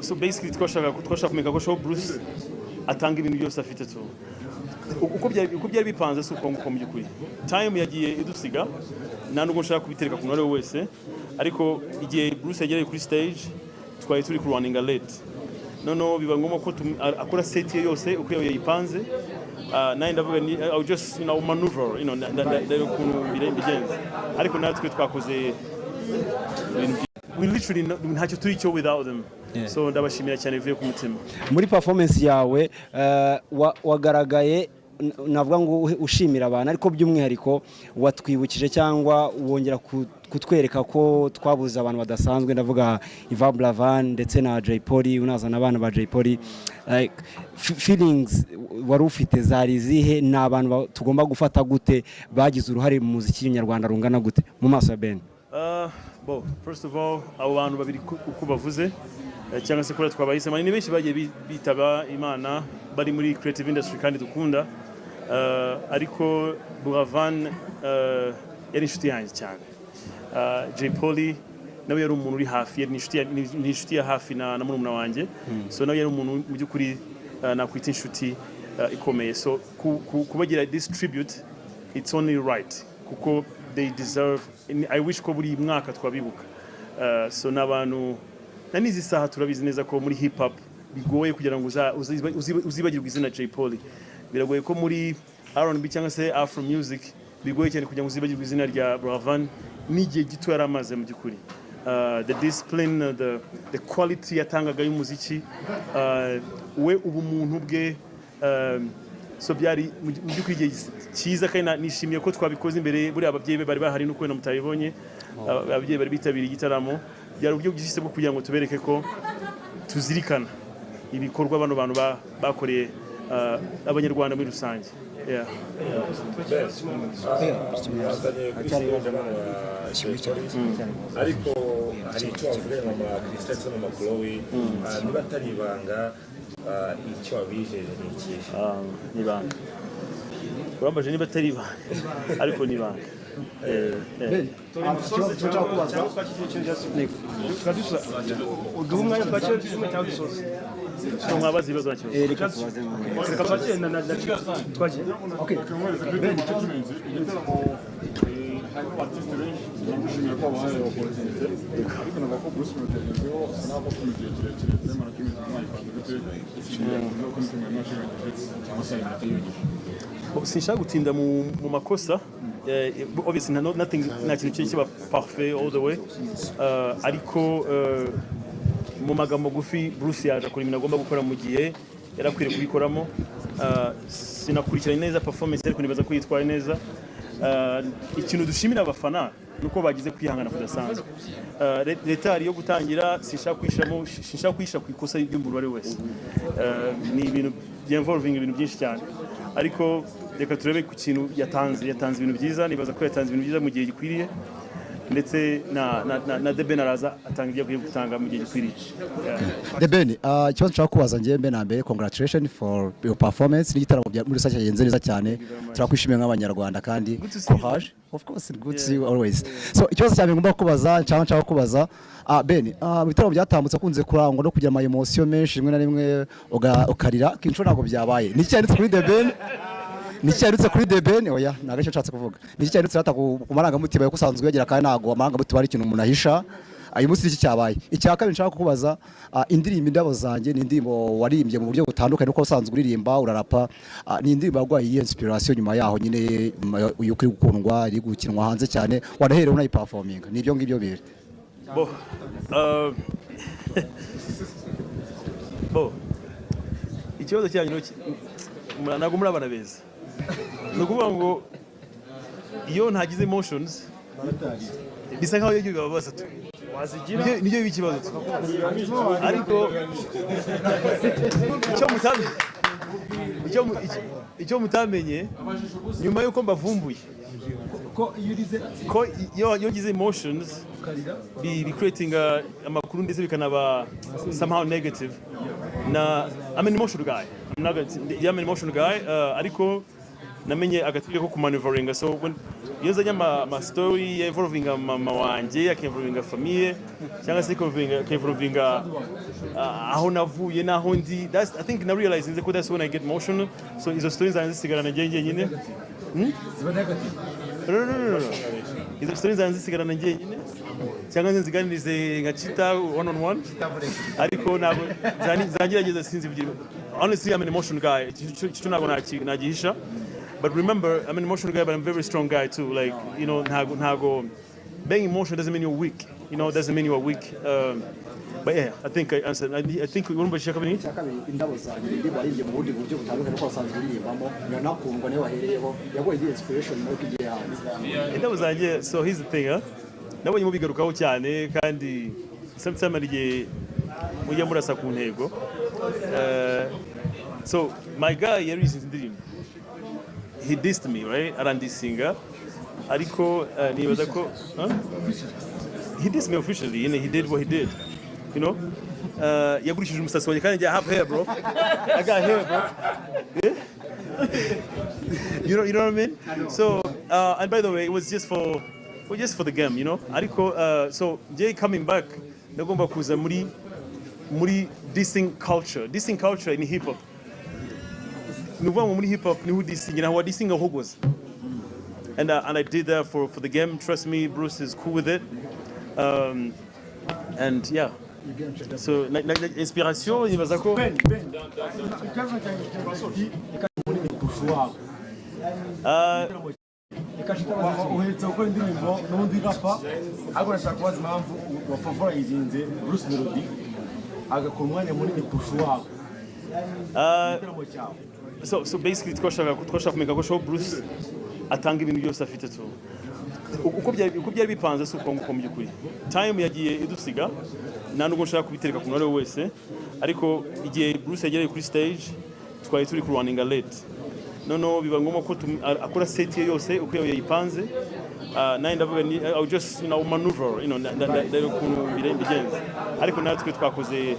So basically twashaka kumenya ko show Bruce atanga ibintu byose afite tu uko byari bipanze si uko nguko mu byukuri time yagiye idusiga nta nubwo nshaka kubitereka ku muntu wese ariko igihe Bruce yagereye kuri stage twari turi ku running late no biba ngombwa ko akora set ye yose uko yayipanze nayo ndavuga ni I just maneuver ndayo kuntu bigenze ariko natwe twakoze we literally ntacyo turi cyo without them. So ndabashimira cyane bivuye ku mutima. Muri performance yawe wagaragaye navuga ngo ushimira abantu ariko by'umwihariko watwibukije cyangwa wongera kutwereka ko twabuze abantu badasanzwe ndavuga Bravan ndetse na Jay Polly unazana abana ba Jay Polly like feelings wari ufite zari zihe n'abantu tugomba gufata gute bagize uruhare mu muziki nyarwanda rungana gute mu maso ya Ben? First of all abo bantu babiri uko bavuze cyangwa se kuri twabahisemo ni benshi bagiye bitaba Imana bari muri creative industry kandi dukunda ariko Bravan yari inshuti yanjye cyane. Jay Polly nawe yari umuntu uri hafi ni inshuti ya hafi na murumuna wanjye so nawe yari umuntu mu byukuri nakwita inshuti ikomeye so kubagira this tribute it's only right kuko they deserve. I wish ko buri mwaka twabibuka so n'abantu na nizi saha turabizi neza ko muri hip hop bigoye kugira ngo uzibagirwe izina Jay Polly biragoye ko muri R&B cyangwa se Afro music bigoye cyane kugira ngo uzibagirwe izina rya Bravan n'igihe gito yaramaze mu byukuri the discipline the quality yatangaga y'umuziki we ubumuntu bwe so byari mu byukuri igihe cyiza kandi nishimiye ko twabikoze imbere buri ababyeyi bari bahari nuko wenda mutabibonye ababyeyi bari bitabiriye igitaramo byari uburyo bwishyize bwo kugira ngo tubereke ko tuzirikana ibikorwa bano bantu bakoreye abanyarwanda muri rusange. ariko hari icyo wavuga mama Christophe na Chloe niba atari ibanga icyo wabijeje ni ikihe? Ni ibanga urambaje niba atari ibanga ariko ni ibanga. Mwabazi ibibazo nacyo sinshaka gutinda mu makosa obviously nothing nta kintu kiba parfait all the way ariko mu magambo gufi Bruce yaje akora ibintu agomba gukora mu gihe yarakwiriye kubikoramo sinakurikiranye neza performance ariko nibaza ko yitwaye neza ikintu dushimira abafana nuko bagize kwihangana kudasanzwe leta yo gutangira sinshaka kwisha ku ikosa ry'umuntu ari wese ni ibintu byinvolving ibintu byinshi cyane ariko reka turebe ku kintu yatanze ibintu byiza nibaza ko yatanze ibintu byiza mu gihe gikwiriye ndetse na The Ben araza atanga ibyo agiye gutanga mu gihe gikwiriye. The Ben ikibazo nshaka kubaza ngiye mbe na mbere congratulations for your performance n'igitaramo muri rusange yagenze neza cyane turakwishimiye nk'abanyarwanda kandi courage of course good to see you always. So ikibazo cyane ngomba kubaza nshaka kubaza Ben ibitaramo byatambutse kunze kurangwa no kugira ama emotion menshi rimwe na rimwe ukarira kinco ntago byabaye ni cyane kuri The Ben nicyarutse kuri The Ben oya nagace nshatse kuvuga nicyarutse hata ku marangamutima yo kusanzwe yagira kandi nago amarangamutima ari ikintu umuntu ahisha ayi munsi iki cyabaye icyaka nshaka kukubaza indirimbo indabo zanjye ni indirimbo warimbye mu buryo butandukanye uko usanzwe uririmba urarapa ni indirimbo yarwaye inspiration nyuma yaho nyine uyu kuri gukundwa iri gukinwa hanze cyane waraherewe unayiperforming nibyo ngibyo bire ikibazo cyanyu ntabwo muri abana beza ni ukuvuga ngo iyo ntagize emotions bisa nkaho iyo bibabaza tu nibyo bikibazo ariko icyo mutamenye nyuma yuko mbavumbuye ko iyo ngize emotions bi creating amakuru ndetse bikanaba somehow negative na I'm an emotional guy ariko namenye agatwiko ko kumaneuvaringa. So when iyo nzanye ama story involving mama wanje, involving famille, cyangwa se involving aho navuye naho ndi, that's I think na realizing that that's when I get emotional. So izo stories zanjye zisigarana njyenyine. No. Izo stories zanjye zisigarana njyenyine. Cyangwa nziganirize nka chita one on one. Ariko nabo zangerageza sinzi bigira. Honestly, I'm an emotional guy. Cyo ntabwo nagihisha. But remember, I'm an emotional guy, but I'm a very strong guy too. Like, you know, being emotional doesn't mean you're weak. You know, doesn't mean you are weak. But yeah, I think I answered. I think we want to share kabini. Indabo zanjye ndiba ari mu bundi buryo butandukanye ko basanzwe uriyibamo nyanakundwa ne wahereyeho yagoye the inspiration no kigiye hanze. Indabo zanjye, so here's the thing, nabonye mu bigarukaho cyane kandi sometimes ariye mujya murasa ku ntego. So my guy yari izi ndirimbo. He dissed me, right? Arandisinga. Ariko nibaza ko he dissed me officially, and he did what he did. You know? Yagurishije umusatsi wanjye kandi I have hair, bro. I got hair, bro. Yeah? You know what I mean? So and by the way, it was just for the game, you know? Ariko so Jay coming back, nagomba kuza muri dissing culture in hip hop. Muri hip hop niho dissing, you know what dissing ahogos. And I did that for the game. Trust me, Bruce is cool with it. And yeah. So inspiration ibaza ko uhetse gukora indirimbo n'undi rapa ariko nashaka kubaza impamvu wafavorizinze Bruce Melody agakora umwanya munini kurusha uwawe. So basically twashaka kumenya ko show Bruce atanga ibintu byose afite tu uko byari bipanze si uko nguko mu by'ukuri time yagiye idusiga nta nubwo nshaka kubitereka ku mwari wese ariko igihe Bruce yagereye kuri stage twari turi ku running late no biba ngombwa ko akora set ye yose uko yayipanze nayo ndavuga ni I will just maneuver, you know, that ukuntu bigenze ariko natwe twakoze